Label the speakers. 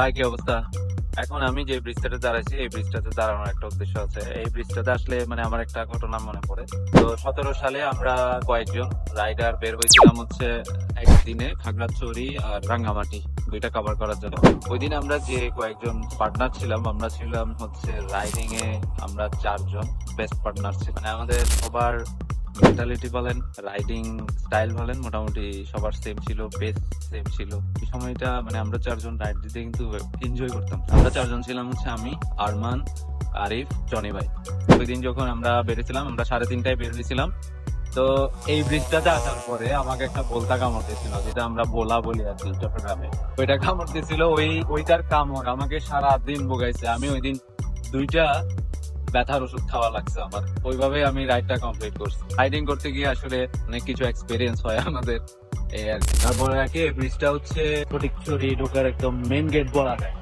Speaker 1: ভাই কি অবস্থা? এখন আমি যে ব্রিজটাতে দাঁড়াইছি এই ব্রিজটাতে দাঁড়ানোর একটা উদ্দেশ্য আছে। এই ব্রিজটাতে আসলে মানে আমার একটা ঘটনা মনে পড়ে। তো 17 সালে আমরা কয়েকজন রাইডার বের হয়েছিলাম হচ্ছে একদিনে খাগড়াছড়ি আর রাঙ্গামাটি দুইটা কভার করার জন্য। ওই দিন আমরা যে কয়েকজন পার্টনার ছিলাম আমরা ছিলাম হচ্ছে রাইডিং এ আমরা 4 জন বেস্ট পার্টনার ছিল। মানে আমাদের সবার মেন্টালিটি বলেন, রাইডিং স্টাইল বলেন, মোটামুটি সবার সেম ছিল, পেস সেম ছিল। এই সময়টা মানে আমরা 4 জন রাইড দিতে কিন্তু এনজয় করতাম। আমরা 4 জন ছিলাম হচ্ছে আমি, আরমান, আরিফ, জনি ভাই। ওই দিন যখন আমরা বেরিয়েছিলাম আমরা 3:30টায় বের হয়েছিলাম। তো এই ব্রিজটাতে আসার পরে আমাকে একটা বোলতা কামড় দিয়েছিল, যেটা আমরা বোলা বলি আর কি চট্টগ্রামে। ওইটা কামড় দিয়েছিল, ওইটার কামড় আমাকে সারা দিন ভোগাইছে। আমি ওই দিন 2টা ব্যথার ওষুধ খাওয়া লাগছে আমার। ওইভাবে আমি রাইডটা কমপ্লিট করছি। রাইডিং করতে গিয়ে আসলে অনেক কিছু এক্সপিরিয়েন্স হয় আমাদের, এই আর কি। তারপরে আর কি ব্রিজটা হচ্ছে ফটিকছড়ি ঢোকার একদম মেইন গেট বলা যায়।